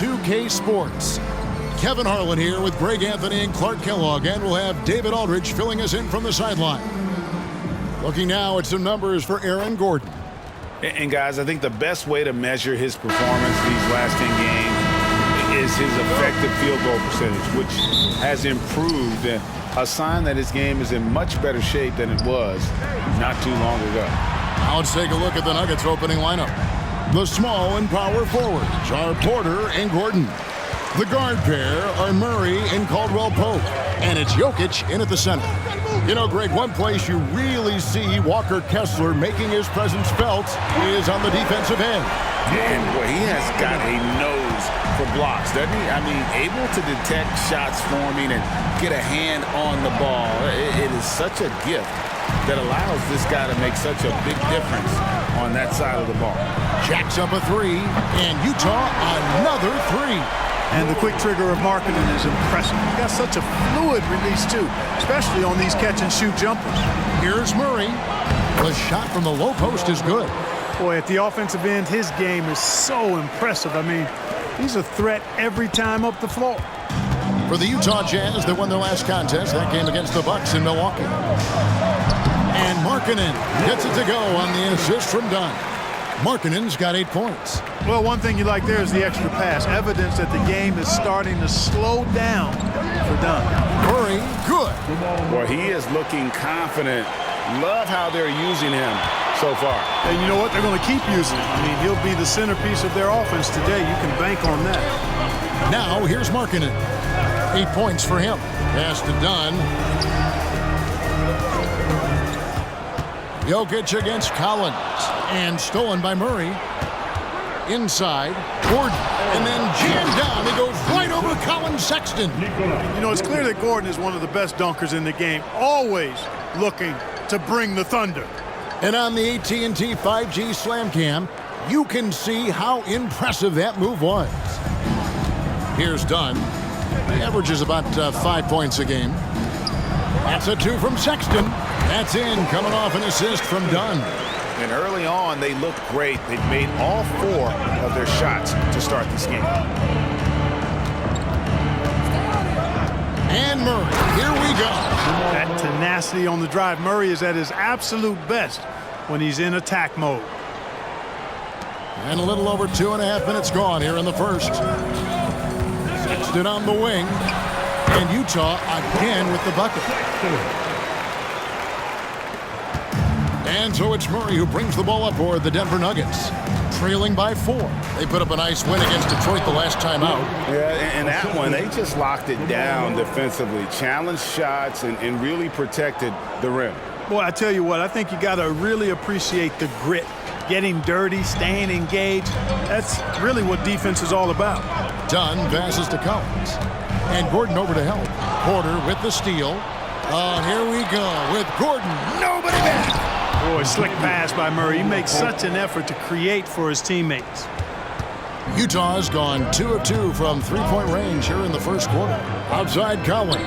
2K Sports. Kevin Harlan here with Greg Anthony and Clark Kellogg, and we'll have David Aldridge filling us in from the sideline. Looking now at some numbers for Aaron Gordon. And guys, I think the best way to measure his performance these last 10 games is his effective field goal percentage, which has improved, a sign that his game is in much better shape than it was not too long ago. Now let's take a look at the Nuggets opening lineup. The small and power forwards are Porter and Gordon. The guard pair are Murray and Caldwell Pope. And it's Jokic in at the center. You know, Greg, one place you really see Walker Kessler making his presence felt is on the defensive end. And boy, he has got a nose for blocks, doesn't he? I mean, able to detect shots forming and get a hand on the ball. It is such a gift that allows this guy to make such a big difference on that side of the ball. Jacks up a three, and Utah another three. And the quick trigger of Markkanen is impressive. He got such a fluid release, too, especially on these catch-and-shoot jumpers. Here's Murray. The shot from the low post is good. Boy, at the offensive end, his game is so impressive. I mean, he's a threat every time up the floor. For the Utah Jazz, they won their last contest, that game against the Bucks in Milwaukee. And Markkanen gets it to go on the assist from Dunn. Markkanen's got 8 points. Well, one thing you like there is the extra pass. Evidence that the game is starting to slow down for Dunn. Murray, good. Well, he is looking confident. Love how they're using him so far. And you know what? They're going to keep using him. I mean, he'll be the centerpiece of their offense today. You can bank on that. Now, here's Markkanen. 8 points for him. Pass to Dunn. Jokic against Collins. And stolen by Murray. Inside, Gordon. And then jammed down. He goes right over Collins Sexton. You know, it's clear that Gordon is one of the best dunkers in the game. Always looking to bring the thunder. And on the AT&T 5G Slam Cam, you can see how impressive that move was. Here's Dunn. He averages about 5 points a game. That's a 2 from Sexton. That's in, coming off an assist from Dunn. And early on, they looked great. They've made all 4 of their shots to start this game. And Murray, here we go. That tenacity on the drive. Murray is at his absolute best when he's in attack mode. And a little over 2.5 minutes gone here in the first. Sexton on the wing. And Utah again with the bucket. And so it's Murray who brings the ball up for the Denver Nuggets. Trailing by 4. They put up a nice win against Detroit the last time out. Yeah, and that one, they just locked it down defensively. Challenged shots and really protected the rim. Boy, I tell you what, I think you got to really appreciate the grit. Getting dirty, staying engaged. That's really what defense is all about. Dunn passes to Collins. And Gordon over to help. Porter with the steal. Here we go with Gordon. Nobody back. Boy, slick pass by Murray. He makes such an effort to create for his teammates. Utah's gone 2 of 2 from three-point range here in the first quarter. Outside Collins.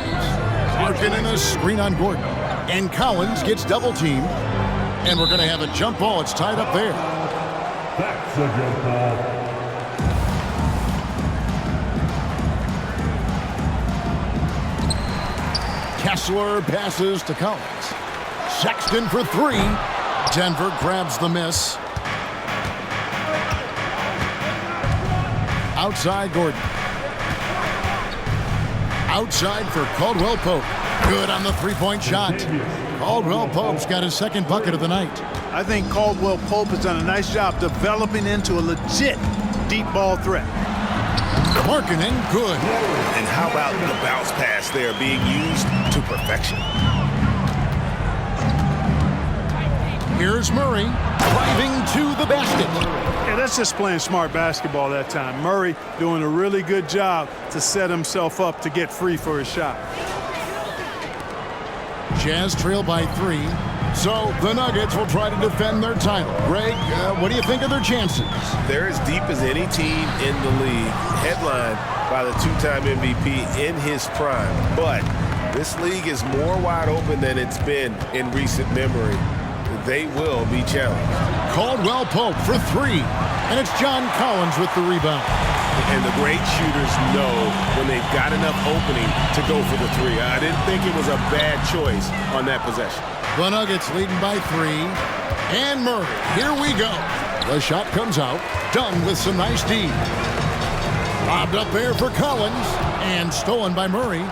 Markkanen a screen on Gordon. And Collins gets double-teamed. And we're going to have a jump ball. It's tied up there. That's a jump ball. Kessler passes to Collins. Sexton for 3. Denver grabs the miss. Outside Gordon. Outside for Caldwell Pope. Good on the three-point shot. Caldwell Pope's got his second bucket of the night. I think Caldwell Pope has done a nice job developing into a legit deep ball threat. Markkanen, good. And how about the bounce pass there being used to perfection? Here's Murray driving to the basket. Yeah, that's just playing smart basketball that time. Murray doing a really good job to set himself up to get free for his shot. Jazz trail by 3. So the Nuggets will try to defend their title. Greg, what do you think of their chances? They're as deep as any team in the league, headlined by the 2-time MVP in his prime. But this league is more wide open than it's been in recent memory. They will be challenged. Caldwell Pope for 3. And it's John Collins with the rebound. And the great shooters know when they've got enough opening to go for the three. I didn't think it was a bad choice on that possession. The Nuggets leading by 3. And Murray, here we go. The shot comes out. Dunn with some nice D. Lobbed up there for Collins. And stolen by Murray.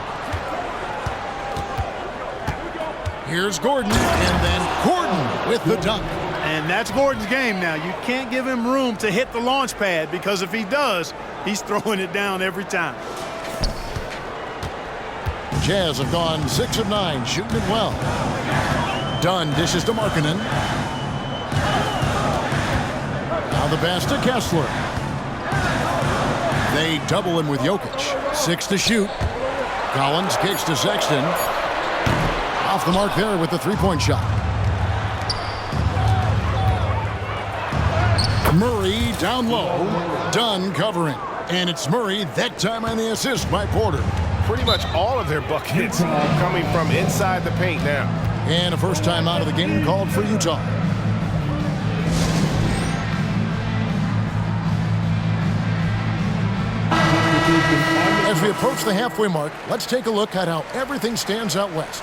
Here's Gordon. And then Gordon with the dunk. And that's Gordon's game now. You can't give him room to hit the launch pad, because if he does, he's throwing it down every time. Jazz have gone 6 of 9, shooting it well. Dunn dishes to Markkanen. Now the pass to Kessler. They double him with Jokic. 6 to shoot. Collins kicks to Sexton. Off the mark there with the three-point shot. Murray down low. Dunn covering. And it's Murray that time on the assist by Porter. Pretty much all of their buckets are coming from inside the paint now. And a first time out of the game called for Utah. As we approach the halfway mark, let's take a look at how everything stands out west.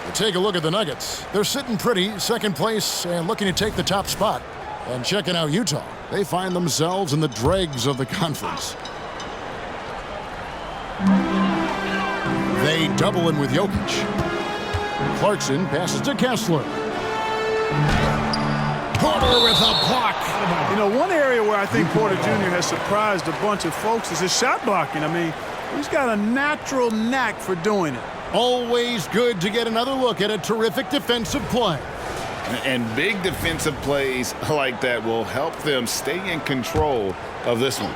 We'll take a look at the Nuggets. They're sitting pretty, second place, and looking to take the top spot. And checking out Utah, they find themselves in the dregs of the conference. They double him with Jokic. Clarkson passes to Kessler. Porter with a block. You know, one area where I think Porter Jr. has surprised a bunch of folks is his shot blocking. I mean, he's got a natural knack for doing it. Always good to get another look at a terrific defensive play. And big defensive plays like that will help them stay in control of this one.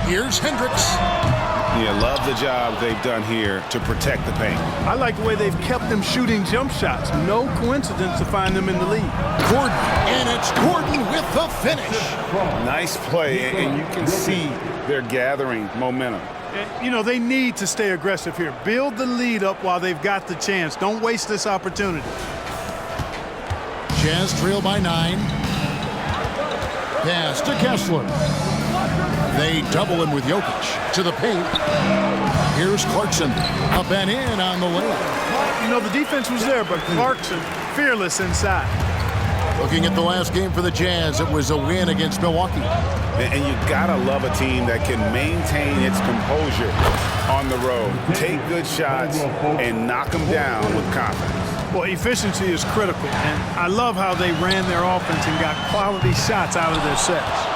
Here's Hendricks. Yeah, love the job they've done here to protect the paint. I like the way they've kept them shooting jump shots. No coincidence to find them in the lead. Gordon, and it's Gordon with the finish. Nice play, and you can see they're gathering momentum. You know, they need to stay aggressive here. Build the lead up while they've got the chance. Don't waste this opportunity. Jazz trail by 9. Pass to Kessler. They double him with Jokic to the paint. Here's Clarkson. Up and in on the layup. You know, the defense was there, but Clarkson fearless inside. Looking at the last game for the Jazz, it was a win against Milwaukee. And you gotta love a team that can maintain its composure on the road, take good shots, and knock them down with confidence. Well, efficiency is critical, and I love how they ran their offense and got quality shots out of their sets.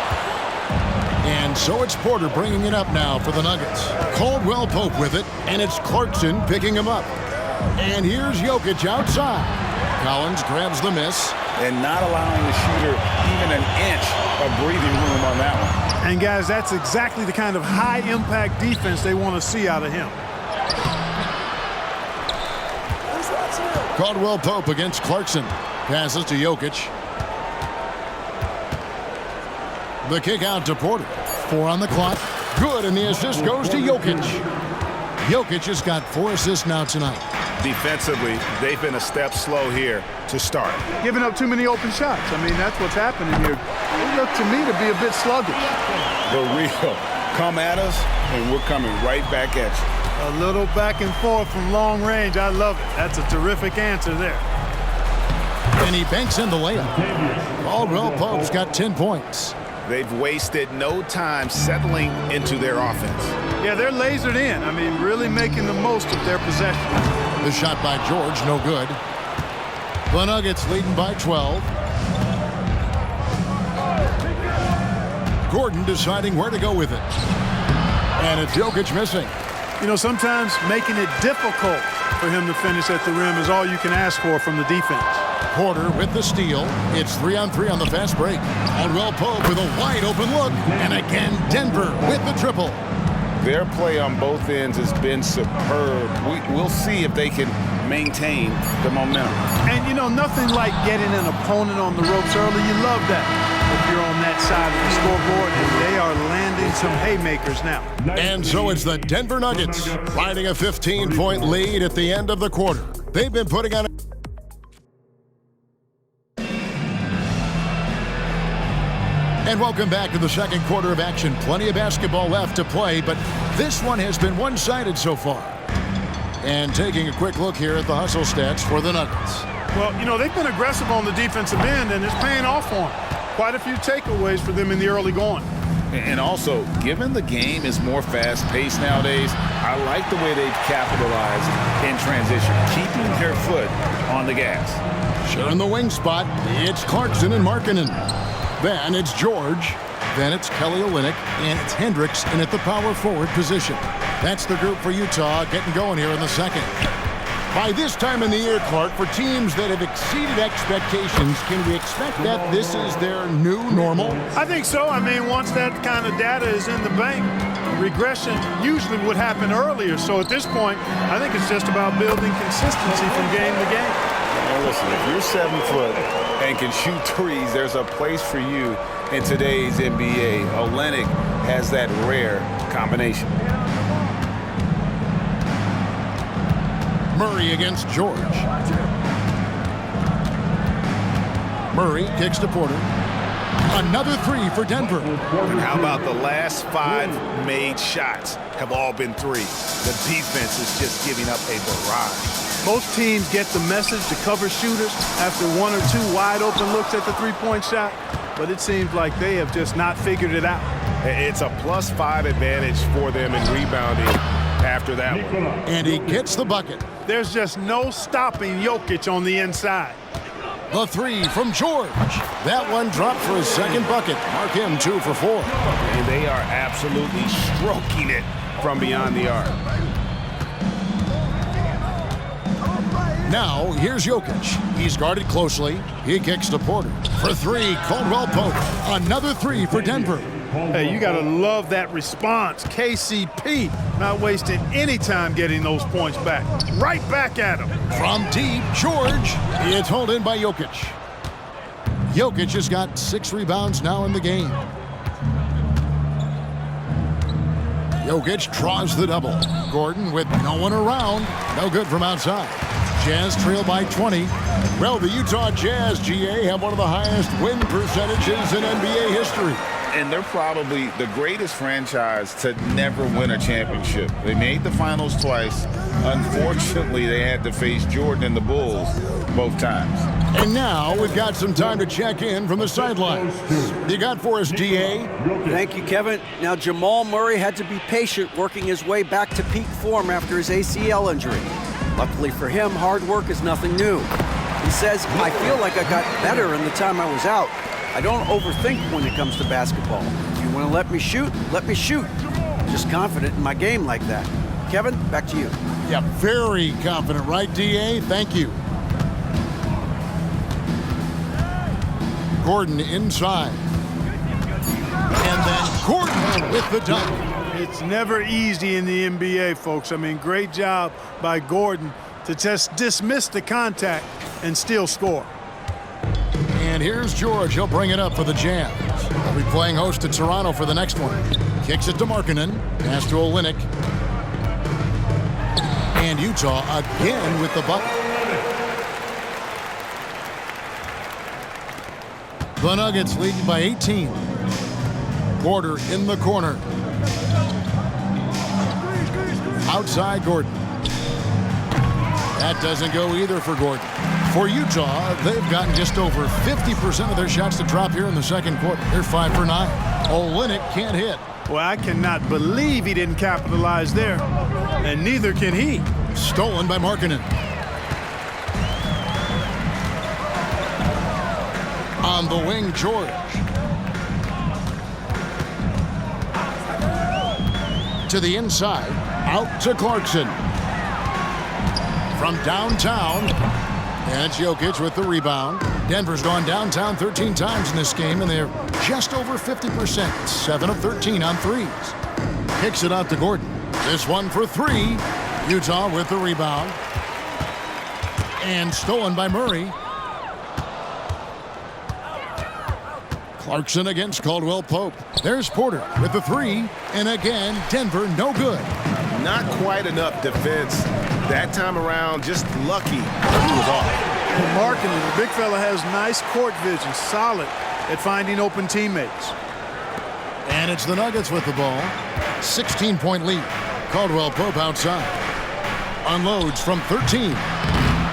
And so it's Porter bringing it up now for the Nuggets. Caldwell Pope with it, and it's Clarkson picking him up. And here's Jokic outside. Collins grabs the miss. And not allowing the shooter even an inch of breathing room on that one. And, guys, that's exactly the kind of high-impact defense they want to see out of him. Caldwell Pope against Clarkson. Passes to Jokic. The kick out to Porter. 4 on the clock. Good, and the assist goes to Jokic. Jokic has got 4 assists now tonight. Defensively, they've been a step slow here to start. Giving up too many open shots. I mean, that's what's happening here. They look to me to be a bit sluggish. The real come at us, and we're coming right back at you. A little back and forth from long range. I love it. That's a terrific answer there. And he banks in the layup. Caldwell Pope's got 10 points. They've wasted no time settling into their offense. Yeah, they're lasered in. I mean, really making the most of their possession. The shot by George, no good. The Nuggets leading by 12. Gordon deciding where to go with it. And it's Jokic missing. You know, sometimes making it difficult for him to finish at the rim is all you can ask for from the defense. Porter with the steal. It's 3-on-3 on the fast break. Caldwell Pope with a wide open look. And again, Denver with the triple. Their play on both ends has been superb. We'll see if they can maintain the momentum. And, you know, nothing like getting an opponent on the ropes early. You love that if you're on that side of the scoreboard, and they are landing some haymakers now. And so it's the Denver Nuggets riding a 15-point lead at the end of the quarter. They've been putting on And welcome back to the second quarter of action. Plenty of basketball left to play, but this one has been one-sided so far. And taking a quick look here at the hustle stats for the Nuggets. Well, you know, they've been aggressive on the defensive end, and it's paying off for them. Quite a few takeaways for them in the early going. And also, given the game is more fast-paced nowadays, I like the way they've capitalized in transition, keeping their foot on the gas. Sharing the wing spot, it's Clarkson and Markkanen. Then it's George. Then it's Kelly Olynyk, and it's Hendricks in at the power forward position. That's the group for Utah getting going here in the second. By this time in the year, Clark, for teams that have exceeded expectations, can we expect that this is their new normal? I think so. I mean, once that kind of data is in the bank, regression usually would happen earlier. So at this point, I think it's just about building consistency from game to game. Well, listen, if you're 7 foot and can shoot threes, there's a place for you in today's NBA. Olynyk has that rare combination. Murray against George. Murray kicks to Porter. Another three for Denver. And how about the last 5 made shots have all been threes? The defense is just giving up a barrage. Most teams get the message to cover shooters after 1 or 2 wide open looks at the three-point shot, but it seems like they have just not figured it out. It's a +5 advantage for them in rebounding after that one. And he gets the bucket. There's just no stopping Jokic on the inside. The three from George. That one dropped for his second bucket. Mark him 2 for 4. And they are absolutely stroking it from beyond the arc. Now, here's Jokic. He's guarded closely. He kicks to Porter. For 3, Caldwell Pope. Another 3 for Denver. Hey, you got to love that response. KCP not wasting any time getting those points back. Right back at him. From deep, George. It's hauled in by Jokic. Jokic has got 6 rebounds now in the game. Jokic draws the double. Gordon with no one around. No good from outside. Jazz trail by 20. Well, the Utah Jazz, GA, have one of the highest win percentages in NBA history. And they're probably the greatest franchise to never win a championship. They made the finals twice. Unfortunately, they had to face Jordan and the Bulls both times. And now we've got some time to check in from the sidelines. You got for us, GA? Thank you, Kevin. Now, Jamal Murray had to be patient working his way back to peak form after his ACL injury. Luckily for him, hard work is nothing new. He says, I feel like I got better in the time I was out. I don't overthink when it comes to basketball. If you want to let me shoot, let me shoot. I'm just confident in my game like that. Kevin, back to you. Yeah, very confident, right, DA? Thank you. Gordon inside. And then Gordon with the dunk. It's never easy in the NBA, folks. I mean, great job by Gordon to just dismiss the contact and still score. And here's George. He'll bring it up for the Jazz. They'll be playing host to Toronto for the next one. Kicks it to Markkanen. Pass to Olynyk. And Utah again with the bucket. The Nuggets lead by 18. Porter in the corner. Outside Gordon. That doesn't go either for Gordon. For Utah, they've gotten just over 50% of their shots to drop here in the second quarter. They're 5 for 9. Olynyk can't hit. Well, I cannot believe he didn't capitalize there. And neither can he. Stolen by Markkanen. On the wing, George. To the inside. Out to Clarkson. From downtown. And it's Jokic with the rebound. Denver's gone downtown 13 times in this game, and they're just over 50%. 7 of 13 on threes. Kicks it out to Gordon. This one for 3. Utah with the rebound. And stolen by Murray. Clarkson against Caldwell Pope. There's Porter with the 3. And again, Denver no good. Not quite enough defense that time around. Just lucky he was off. Markkanen, the big fella, has nice court vision, solid at finding open teammates. And it's the Nuggets with the ball. 16-point lead. Caldwell Pope outside. Unloads from 13.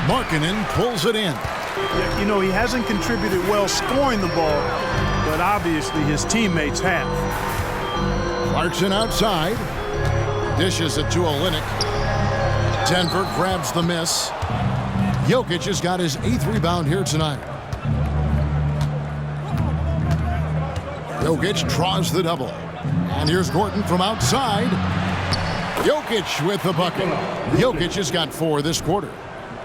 Markkanen pulls it in. You know, he hasn't contributed well scoring the ball, but obviously his teammates have. Clarkson outside. Dishes it to Olynyk. Denver grabs the miss. Jokic has got his 8th rebound here tonight. Jokic draws the double. And here's Gordon from outside. Jokic with the bucket. Jokic has got 4 this quarter.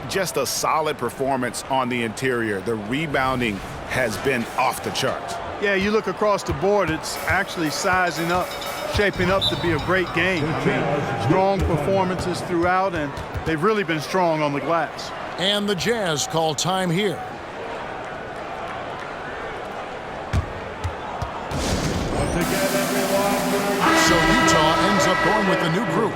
Just a solid performance on the interior. The rebounding has been off the charts. Yeah, you look across the board, it's actually sizing up, shaping up to be a great game. I mean, strong performances throughout, and they've really been strong on the glass. And the Jazz call time here. So Utah ends up going with the new group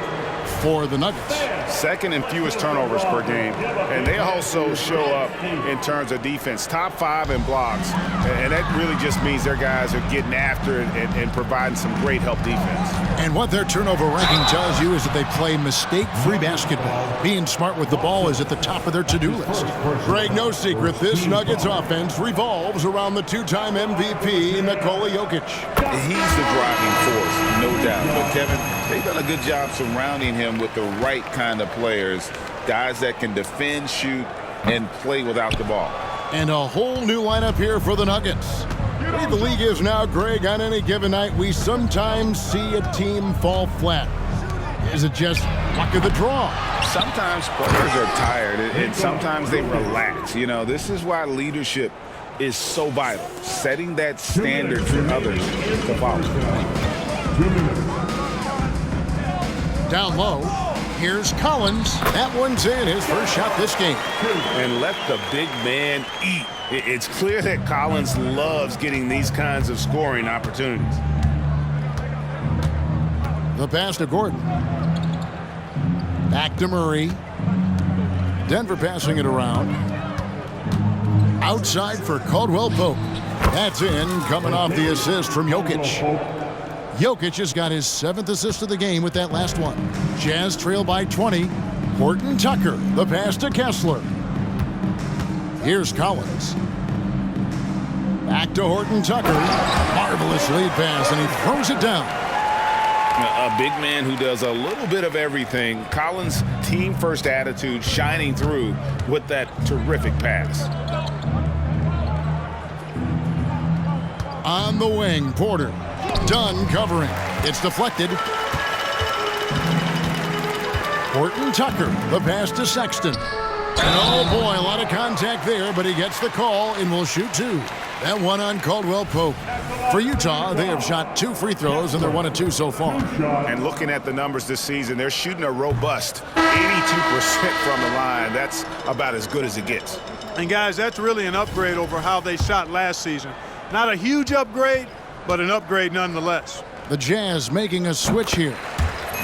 for the Nuggets. Second and fewest turnovers per game. And they also show up in terms of defense. Top 5 in blocks. And that really just means their guys are getting after it and providing some great help defense. And what their turnover ranking tells you is that they play mistake-free basketball. Being smart with the ball is at the top of their to-do list. Greg, no secret, this Nuggets offense revolves around the 2-time MVP, Nikola Jokic. He's the driving force, no doubt. But, Kevin, they've done a good job surrounding him with the right kind of players, guys that can defend, shoot, and play without the ball. And a whole new lineup here for the Nuggets. The way the league is now, Greg, on any given night, we sometimes see a team fall flat. Is it just luck of the draw? Sometimes players are tired, and sometimes they relax. You know, this is why leadership is so vital, setting that standard for others to follow. Down low, here's Collins. That one's in, his first shot this game. And let the big man eat. It's clear that Collins loves getting these kinds of scoring opportunities. The pass to Gordon. Back to Murray. Denver passing it around. Outside for Caldwell Pope. That's in, coming off the assist from Jokic. Jokic has got his 7th assist of the game with that last one. Jazz trail by 20. Horton Tucker, the pass to Kessler. Here's Collins. Back to Horton Tucker. Marvelous lead pass, and he throws it down. A big man who does a little bit of everything. Collins' team-first attitude shining through with that terrific pass. On the wing, Porter. Dunn covering. It's deflected. Horton Tucker, the pass to Sexton. And oh boy, a lot of contact there, but he gets the call and will shoot 2. That one on Caldwell Pope. For Utah, they have shot 2 free throws, and they're 1 of 2 so far. And looking at the numbers this season, they're shooting a robust 82% from the line. That's about as good as it gets. And guys, that's really an upgrade over how they shot last season. Not a huge upgrade, but an upgrade nonetheless. The Jazz making a switch here.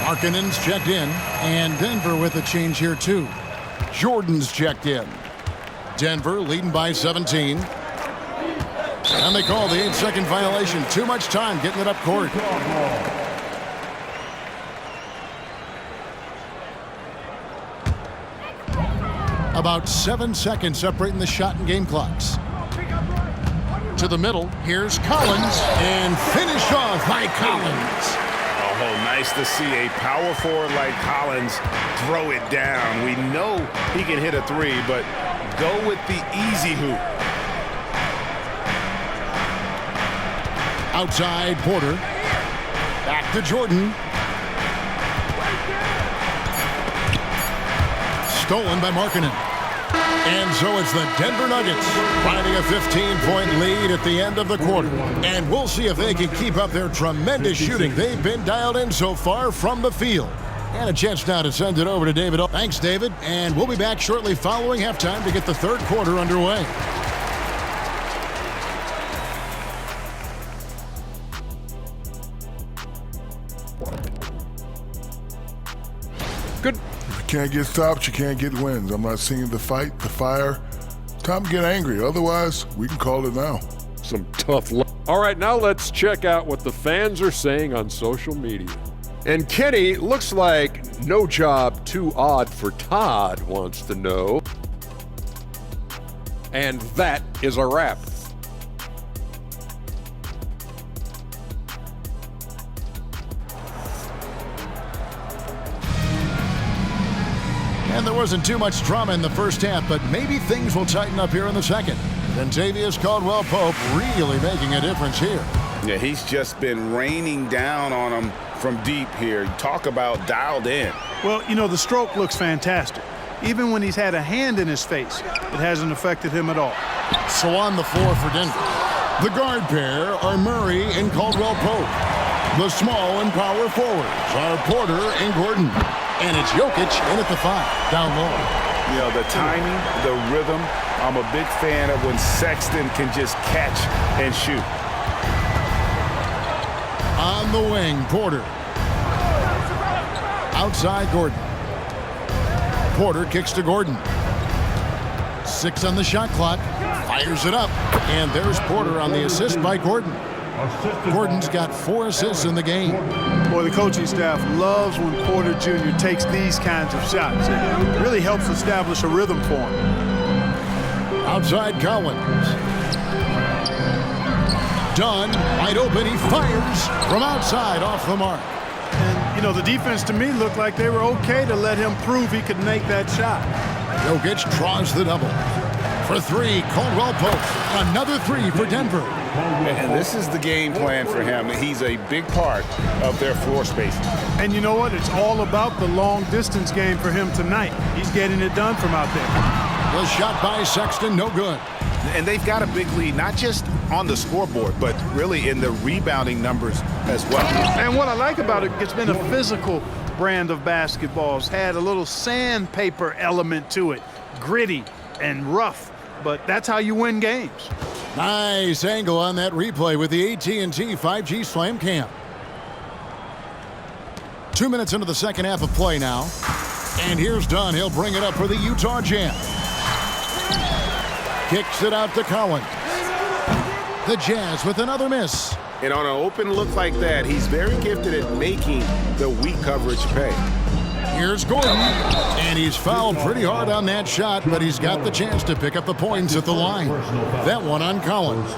Markkanen's checked in, and Denver with a change here too. Jordan's checked in. Denver leading by 17. And they call the 8-second violation. Too much time getting it up court. About 7 seconds separating the shot and game clocks. To the middle, here's Collins, and finished off by Collins. Oh, nice to see a power forward like Collins throw it down. We know he can hit a 3, but go with the easy hoop. Outside, Porter. Back to Jordan. Stolen by Markkanen. And so it's the Denver Nuggets finding a 15-point lead at the end of the quarter. And we'll see if they can keep up their tremendous shooting they've been dialed in so far from the field. And a chance now to send it over to David. Thanks, David. And we'll be back shortly following halftime to get the third quarter underway. Good. If you can't get stops, you can't get wins. I'm not seeing the fight, the fire, Time to get angry. Otherwise, we can call it now. Some tough luck. All right, now let's check out what the fans are saying on social media. And Kenny, looks like no job too odd for Todd wants to know. And that is a wrap. And there wasn't too much drama in the first half, but maybe things will tighten up here in the second. Kentavious Caldwell-Pope really making a difference here. Yeah, he's just been raining down on him from deep here. Talk about dialed in. Well, you know, the stroke looks fantastic. Even when he's had a hand in his face, it hasn't affected him at all. So on the floor for Denver, the guard pair are Murray and Caldwell-Pope. The small and power forwards are Porter and Gordon. And it's Jokic in at the 5, down low. You know, the timing, the rhythm. I'm a big fan of when Sexton can just catch and shoot. On the wing, Porter. Outside, Gordon. Porter kicks to Gordon. 6 on the shot clock. Fires it up. And there's Porter on the assist by Gordon. Gordon's got 4 assists in the game. Boy, the coaching staff loves when Porter Jr. takes these kinds of shots. It really helps establish a rhythm for him. Outside Collins. Dunn, wide open, he fires from outside off the mark. And, you know, the defense to me looked like they were okay to let him prove he could make that shot. Jokic draws the double. For 3, Caldwell-Pope. Another 3 for Denver. And this is the game plan for him. He's a big part of their floor spacing. And you know what? It's all about the long distance game for him tonight. He's getting it done from out there. The shot by Sexton, no good. And they've got a big lead, not just on the scoreboard, but really in the rebounding numbers as well. And what I like about it, it's been a physical brand of basketball. It's had a little sandpaper element to it, gritty and rough, but that's how you win games. Nice angle on that replay with the AT&T 5G Slam Cam. 2 minutes into the second half of play now. And here's Dunn. He'll bring it up for the Utah Jazz. Kicks it out to Collins. The Jazz with another miss. And on an open look like that, he's very gifted at making the weak coverage pay. Here's Gordon, and he's fouled pretty hard on that shot, but he's got the chance to pick up the points at the line. That one on Collins.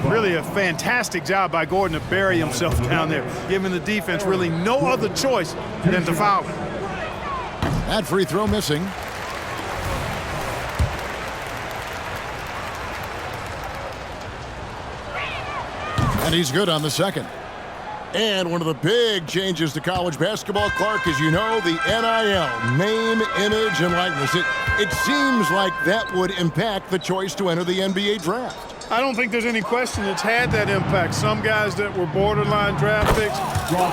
Really a fantastic job by Gordon to bury himself down there, giving the defense really no other choice than to foul him. That free throw missing. And he's good on the second. And one of the big changes to college basketball, Clark, as you know, the NIL, name, image, and likeness. It seems like that would impact the choice to enter the NBA draft. I don't think there's any question it's had that impact. Some guys that were borderline draft picks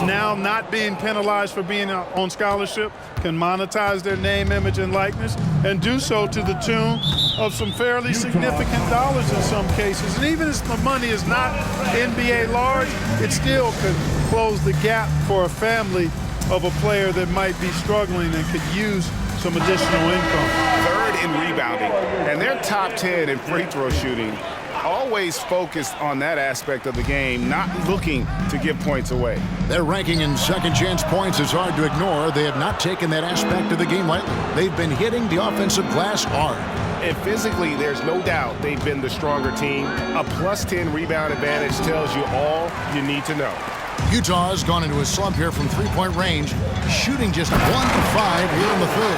now not being penalized for being on scholarship can monetize their name, image, and likeness and do so to the tune of some fairly significant dollars in some cases. And even if the money is not NBA large, it still could close the gap for a family of a player that might be struggling and could use some additional income. Third in rebounding, and they're top 10 in free throw shooting. Always focused on that aspect of the game, not looking to give points away. Their ranking in second chance points is hard to ignore. They have not taken that aspect of the game lightly. They've been hitting the offensive glass hard. And physically, there's no doubt they've been the stronger team. A plus 10 rebound advantage tells you all you need to know. Utah has gone into a slump here from three-point range, shooting just 1 of 5 here in the third.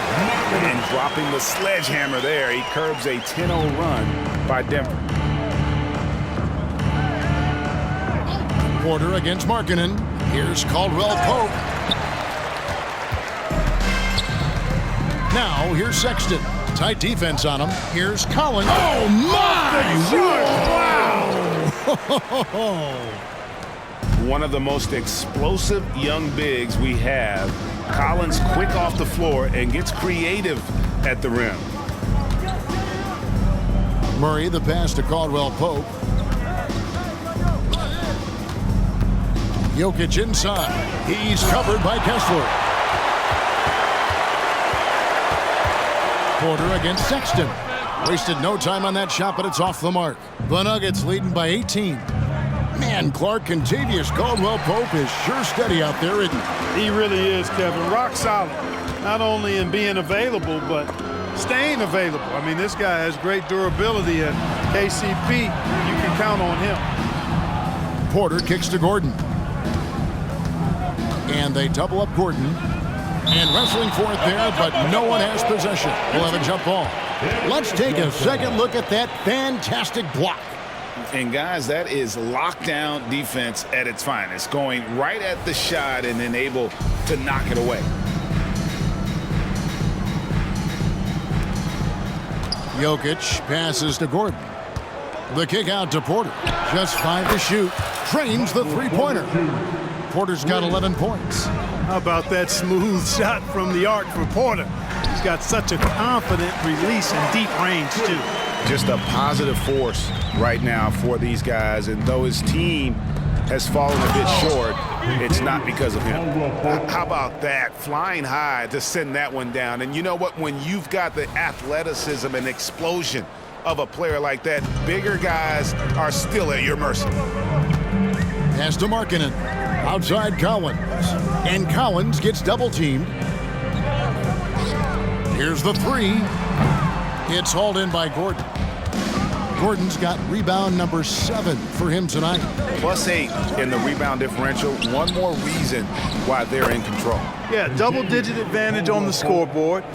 And dropping the sledgehammer there, he curbs a 10-0 run by Denver. Porter against Markkanen. Here's Caldwell-Pope. Now, here's Sexton. Tight defense on him. Here's Collins. Oh, my! Wow! One of the most explosive young bigs we have. Collins quick off the floor and gets creative at the rim. Murray, the pass to Caldwell-Pope. Jokic inside. He's covered by Kessler. Porter against Sexton. Wasted no time on that shot, but it's off the mark. The Nuggets leading by 18. Man, Clark, Kentavious Caldwell-Pope is sure steady out there, isn't he? He really is, Kevin. Rock solid. Not only in being available, but staying available. I mean, this guy has great durability, and KCP, you can count on him. Porter kicks to Gordon. And they double up Gordon. And wrestling for it there, but no one has possession. We'll have a jump ball. Let's take a second look at that fantastic block. And guys, that is lockdown defense at its finest, going right at the shot and then able to knock it away. Jokic passes to Gordon. The kick out to Porter. Just 5 to shoot. Trains the three-pointer. Porter's got 11 points. How about that smooth shot from the arc for Porter? He's got such a confident release and deep range, too. Just a positive force right now for these guys. And though his team has fallen a bit short, it's not because of him. How about that? Flying high to send that one down. And you know what? When you've got the athleticism and explosion of a player like that, bigger guys are still at your mercy. Pass to Markkanen. Outside Collins. And Collins gets double-teamed. Here's the three. It's hauled in by Gordon. Gordon's got rebound number 7 for him tonight. +8 in the rebound differential. One more reason why they're in control. Yeah, double-digit advantage on the scoreboard.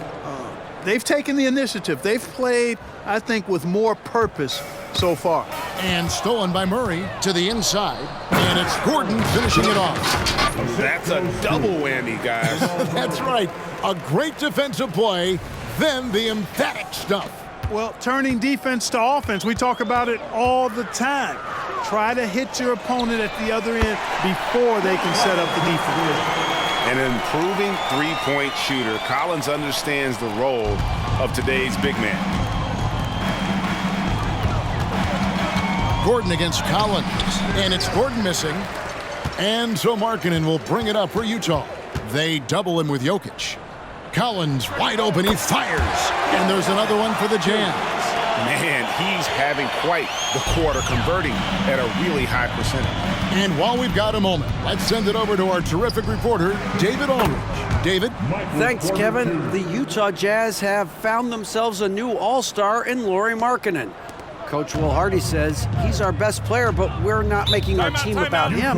They've taken the initiative. They've played, I think, with more purpose so far. And stolen by Murray to the inside. And it's Gordon finishing it off. That's a double whammy, guys. That's right. A great defensive play, then the emphatic stuff. Well, turning defense to offense, we talk about it all the time. Try to hit your opponent at the other end before they can set up the defense. An improving three-point shooter. Collins understands the role of today's big man. Gordon against Collins. And it's Gordon missing. And so Markkanen will bring it up for Utah. They double him with Jokic. Collins wide open, he fires. And there's another one for the Jazz. Man, he's having quite the quarter, converting at a really high percentage. And while we've got a moment, let's send it over to our terrific reporter, David Aldridge. David? Thanks, Kevin. The Utah Jazz have found themselves a new all-star in Lauri Markkanen. Coach Will Hardy says he's our best player, but we're not making our team about him.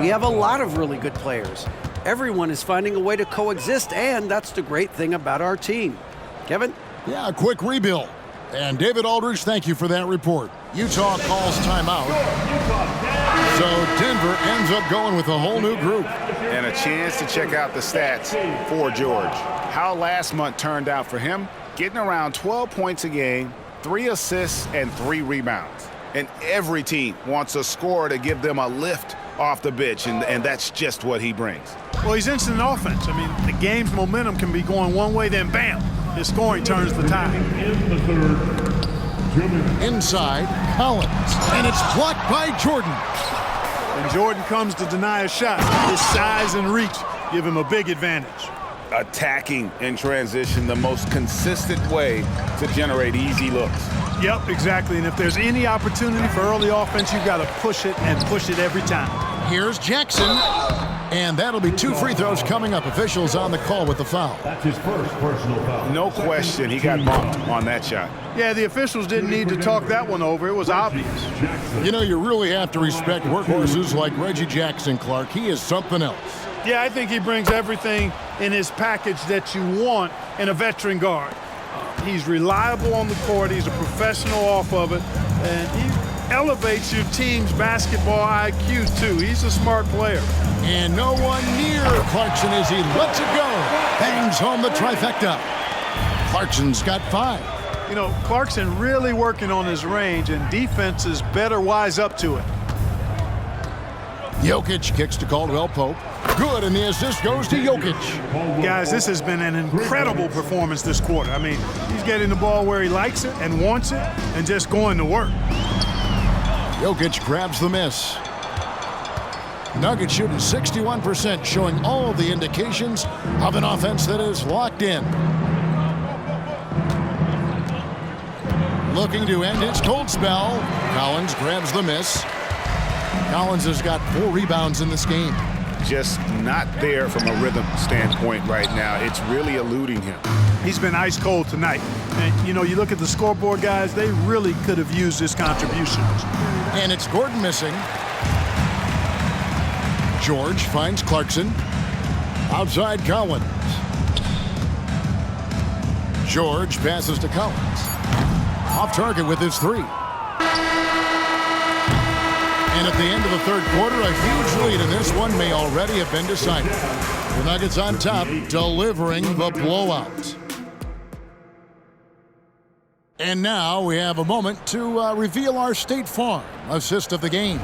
We have a lot of really good players. Everyone is finding a way to coexist, and that's the great thing about our team. Kevin? Yeah, a quick rebuild. And David Aldridge, thank you for that report. Utah calls timeout. So Denver ends up going with a whole new group. And a chance to check out the stats for George. How last month turned out for him, getting around 12 points a game, 3 assists, and 3 rebounds. And every team wants a scorer to give them a lift off the bench, and that's just what he brings. Well, he's instant offense. I mean, the game's momentum can be going one way, then bam, his scoring turns the tide. Inside, Collins. And it's blocked by Jordan. And Jordan comes to deny a shot. His size and reach give him a big advantage. Attacking in transition, the most consistent way to generate easy looks. Yep, exactly. And if there's any opportunity for early offense, you've got to push it and push it every time. Here's Jackson. And that'll be 2 free throws coming up. Officials on the call with the foul. That's his first personal foul. No question, he got bumped on that shot. Yeah, the officials didn't need to talk that one over. It was obvious. You know, you really have to respect workhorses like Reggie Jackson, Clark. He is something else. Yeah, I think he brings everything in his package that you want in a veteran guard. He's reliable on the court. He's a professional off of it. And he elevates your team's basketball IQ, too. He's a smart player. And no one near Clarkson as he lets it go. Bangs home the trifecta. Clarkson's got 5. You know, Clarkson really working on his range, and defenses better wise up to it. Jokic kicks to Caldwell-Pope. Good, and the assist goes to Jokic. Guys, this has been an incredible performance this quarter. I mean, he's getting the ball where he likes it and wants it and just going to work. Jokic grabs the miss. Nuggets shooting 61%, showing all the indications of an offense that is locked in. looking to end its cold spell. Collins grabs the miss. Collins has got 4 rebounds in this game. Just not there from a rhythm standpoint right now. It's really eluding him. He's been ice cold tonight. And, you know, you look at the scoreboard, guys, they really could have used this contribution. And it's Gordon missing. George finds Clarkson. Outside Collins. George passes to Collins. Off target with his 3. And at the end of the third quarter, a huge lead, and this one may already have been decided. The Nuggets on top, delivering the blowout. And now we have a moment to reveal our State Farm assist of the game.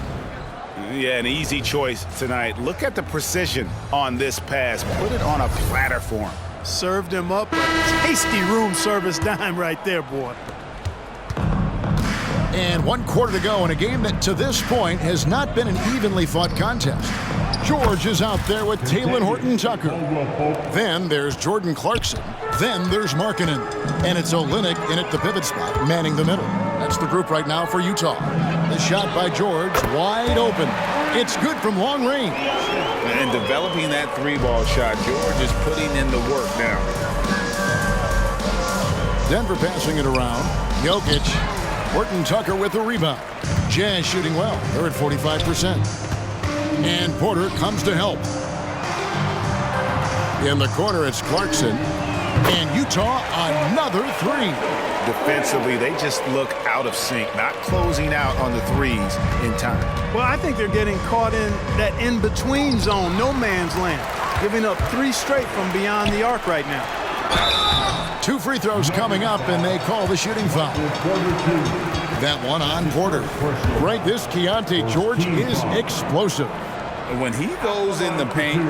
Yeah, an easy choice tonight. Look at the precision on this pass. Put it on a platter for him. Served him up a tasty room service dime right there, boy. And 1 quarter to go in a game that to this point has not been an evenly fought contest. George is out there with Talen Horton-Tucker. Then there's Jordan Clarkson. Then there's Markkanen. And it's Olynyk in at the pivot spot, manning the middle. That's the group right now for Utah. The shot by George, wide open. It's good from long range. And developing that 3-ball shot, George is putting in the work now. Denver passing it around. Jokic. Horton-Tucker with the rebound. Jazz shooting well. They're at 45%. And Porter comes to help. In the corner, it's Clarkson. And Utah, another 3. Defensively, they just look out of sync, not closing out on the threes in time. Well, I think they're getting caught in that in-between zone, no man's land, giving up 3 straight from beyond the arc right now. 2 free throws coming up, and they call the shooting foul. That one on Porter. Right, this Keontae George is explosive. When he goes in the paint,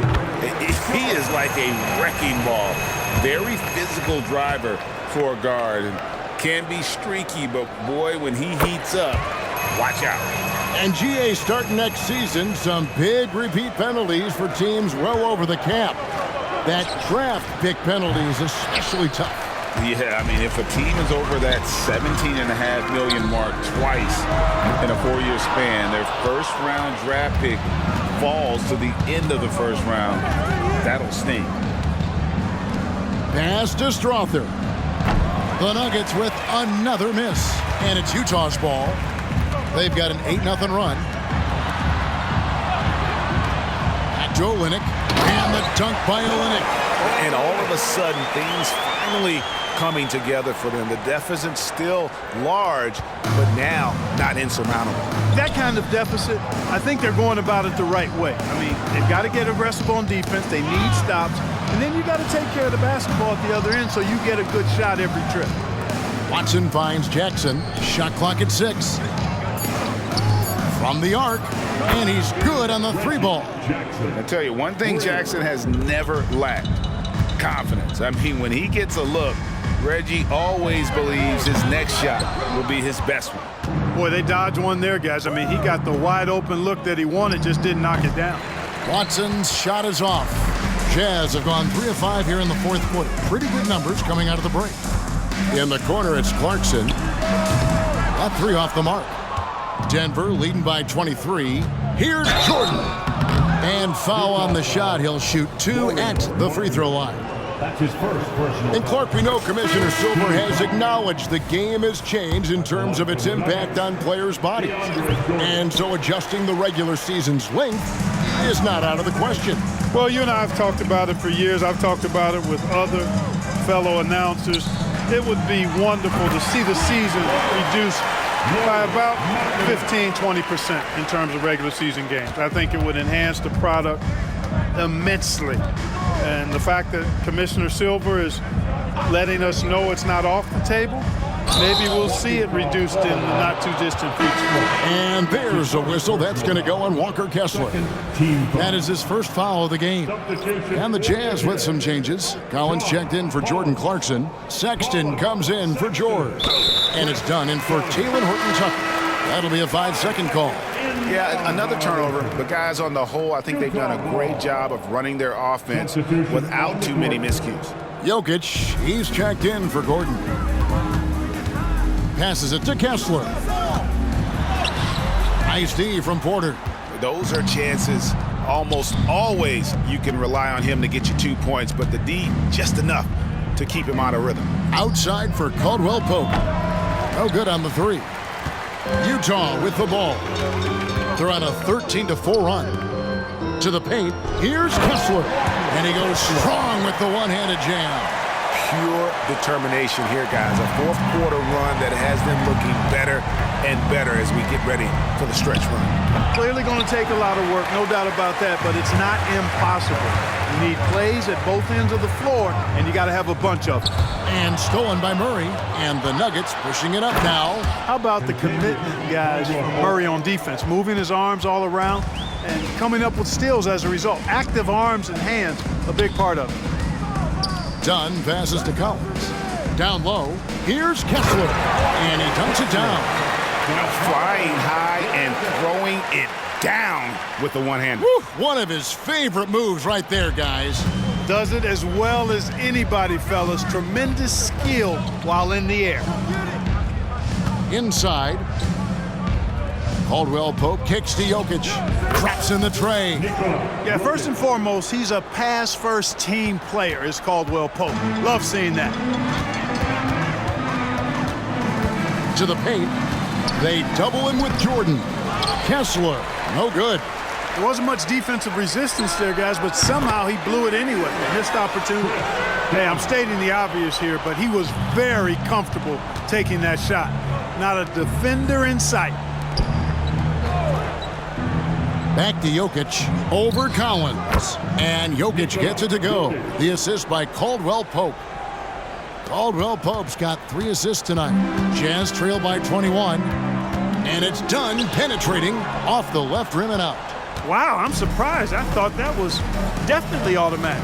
he is like a wrecking ball. Very physical driver for a guard. And can be streaky, but boy, when he heats up, watch out. And GA starting next season, some big repeat penalties for teams well over the cap. That draft pick penalty is especially tough. Yeah, I mean, if a team is over that $17.5 million mark twice in a 4-year span, their first-round draft pick falls to the end of the first round, that'll sting. Pass to Strother. The Nuggets with another miss. And it's Utah's ball. They've got an 8-0 run. Back to Olynyk. And the dunk by Olynyk. And all of a sudden, things finally coming together for them. The deficit's still large, but now not insurmountable. That kind of deficit, I think they're going about it the right way. I mean, they've got to get aggressive on defense. They need stops. And then you got to take care of the basketball at the other end so you get a good shot every trip. Watson finds Jackson. Shot clock at 6. From the arc. And he's good on the 3-ball. I tell you, one thing Jackson has never lacked: confidence. I mean, when he gets a look, Reggie always believes his next shot will be his best one. Boy, they dodged one there, guys. I mean, he got the wide open look that he wanted, just didn't knock it down. Watson's shot is off. Jazz have gone 3 of 5 here in the fourth quarter. Pretty good numbers coming out of the break. In the corner, it's Clarkson. That 3 off the mark. Denver leading by 23. Here's Jordan. And foul on the shot. He'll shoot 2 at the free throw line. That's his first personal. And Clark, we know Commissioner Silver has acknowledged the game has changed in terms of its impact on players' bodies. And so adjusting the regular season's length is not out of the question. Well, you and I have talked about it for years. I've talked about it with other fellow announcers. It would be wonderful to see the season reduced by about 15-20% in terms of regular season games. I think it would enhance the product immensely. And the fact that Commissioner Silver is letting us know it's not off the table, maybe we'll see it reduced in the not-too-distant future. And there's a whistle. That's going to go on Walker Kessler. That is his first foul of the game. And the Jazz with some changes. Collins checked in for Jordan Clarkson. Sexton comes in for George. And it's done in for Talen Horton-Tucker. That'll be a 5-second call. Yeah, another turnover. But guys, on the whole, I think they've done a great job of running their offense without too many miscues. Jokic, he's checked in for Gordon. passes it to Kessler. Nice D from Porter. Those are chances almost always you can rely on him to get you 2 points, but the D just enough to keep him out of rhythm. Outside for Caldwell Pope. No good on the three. Utah with the ball. They're on a 13-4 run. To the paint, here's Kessler. And he goes strong with the one-handed jam. Pure determination here, guys. A fourth quarter run that has them looking better and better as we get ready for the stretch run. Clearly going to take a lot of work, no doubt about that, but it's not impossible. You need plays at both ends of the floor, and you got to have a bunch of them. And stolen by Murray, and the Nuggets pushing it up now. How about the commitment, guys, from Murray on defense, moving his arms all around and coming up with steals as a result. Active arms and hands, a big part of it. Dunn passes to Collins. Down low, here's Kessler, and he dunks it down. Flying high and throwing it down with the one-hander. One of his favorite moves right there, guys. Does it as well as anybody, fellas. Tremendous skill while in the air. Inside, Caldwell Pope kicks to Jokic. Traps in the tray. Yeah, first and foremost, he's a pass-first team player, is Caldwell Pope. Love seeing that. To the paint. They double him with Jordan. Kessler, no good. There wasn't much defensive resistance there, guys, but somehow he blew it anyway. Missed opportunity. Hey, I'm stating the obvious here, but he was very comfortable taking that shot. Not a defender in sight. Back to Jokic, over Collins, and Jokic gets it to go. The assist by Caldwell Pope. Caldwell Pope's got 3 assists tonight. Jazz trail by 21, and it's Dunn penetrating off the left rim and out. Wow, I'm surprised. I thought that was definitely automatic.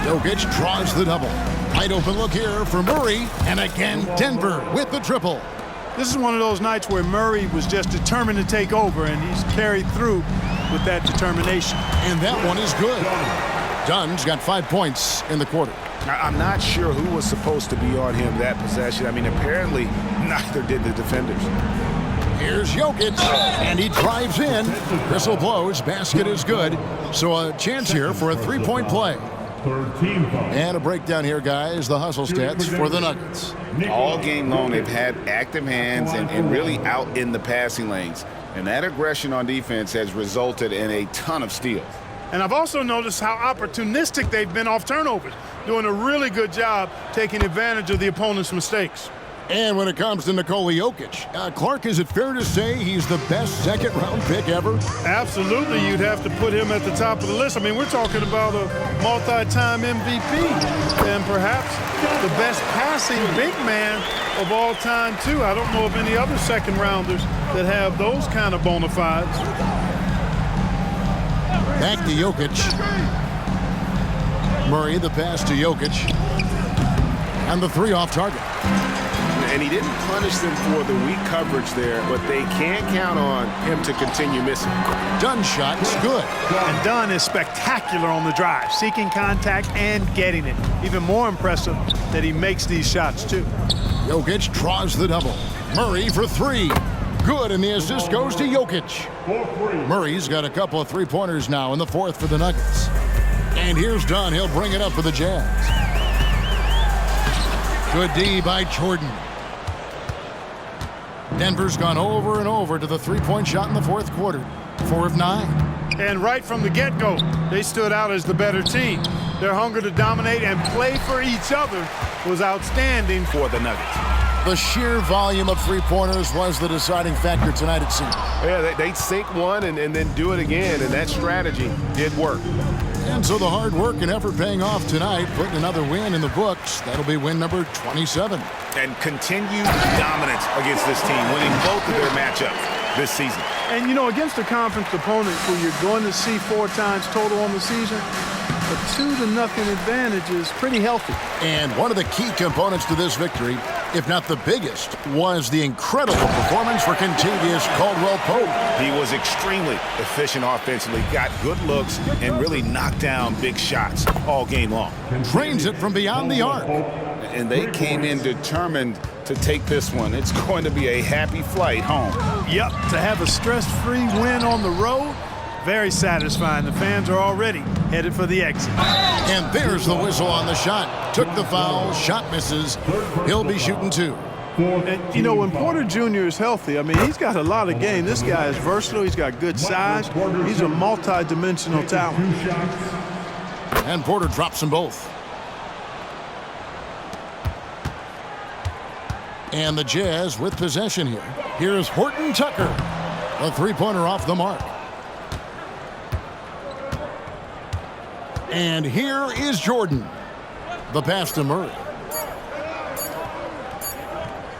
Jokic draws the double. Wide open look here for Murray, and again Denver with the triple. This is one of those nights where Murray was just determined to take over, and he's carried through with that determination. And that one is good. Dunn's got 5 points in the quarter. I'm not sure who was supposed to be on him that possession. I mean, apparently neither did the defenders. Here's Jokic, and he drives in. Whistle blows, basket is good. So a chance here for a 3-point play. And a breakdown here, guys, the hustle stats for the Nuggets. All game long, they've had active hands and really out in the passing lanes. And that aggression on defense has resulted in a ton of steals. And I've also noticed how opportunistic they've been off turnovers, doing a really good job taking advantage of the opponent's mistakes. And when it comes to Nikola Jokic, Clark, is it fair to say he's the best second-round pick ever? Absolutely, you'd have to put him at the top of the list. I mean, we're talking about a multi-time MVP and perhaps the best passing big man of all time, too. I don't know of any other second-rounders that have those kind of bona fides. Back to Jokic. Murray, the pass to Jokic. And the 3 off target. And he didn't punish them for the weak coverage there, but they can't count on him to continue missing. Dunn's shot is good. And Dunn is spectacular on the drive, seeking contact and getting it. Even more impressive that he makes these shots, too. Jokic draws the double. Murray for 3. Good, and the assist goes to Jokic. Murray's got a couple of 3-pointers now in the 4th for the Nuggets. And here's Dunn. He'll bring it up for the Jazz. Good D by Jordan. Denver's gone over and over to the 3-point shot in the 4th quarter. 4 of 9. And right from the get-go, they stood out as the better team. Their hunger to dominate and play for each other was outstanding for the Nuggets. The sheer volume of 3-pointers was the deciding factor tonight, it seemed. Yeah, they'd sink one and then do it again, and that strategy did work. And so the hard work and effort paying off tonight, putting another win in the books. That'll be win number 27. And continued dominance against this team, winning both of their matchups this season. And, you know, against a conference opponent who you're going to see 4 times total on the season, a 2-0 advantage is pretty healthy. And one of the key components to this victory, if not the biggest, was the incredible performance for Kentavious Caldwell Pope. He was extremely efficient offensively, got good looks, and really knocked down big shots all game long. Drains it from beyond the arc. And they came in determined to take this one. It's going to be a happy flight home. Yep, to have a stress-free win on the road, very satisfying. The fans are already headed for the exit. And there's the whistle on the shot. Took the foul, shot misses. He'll be shooting 2. And, you know, when Porter Jr. is healthy, I mean, he's got a lot of game. This guy is versatile. He's got good size. He's a multi-dimensional talent. And Porter drops them both. And the Jazz with possession here. Here's Horton Tucker. A three-pointer off the mark. And here is Jordan. The pass to Murray.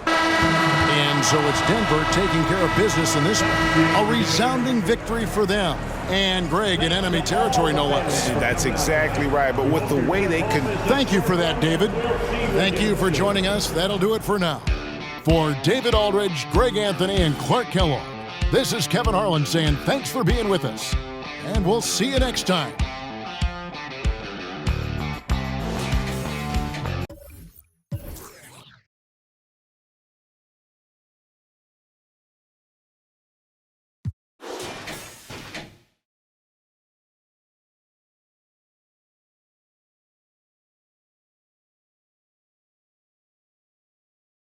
And so it's Denver taking care of business in this one. A resounding victory for them. And Greg in enemy territory, no less. That's exactly right. But with the way they can... Thank you for that, David. Thank you for joining us. That'll do it for now. For David Aldridge, Greg Anthony, and Clark Kellogg, this is Kevin Harlan saying thanks for being with us. And we'll see you next time.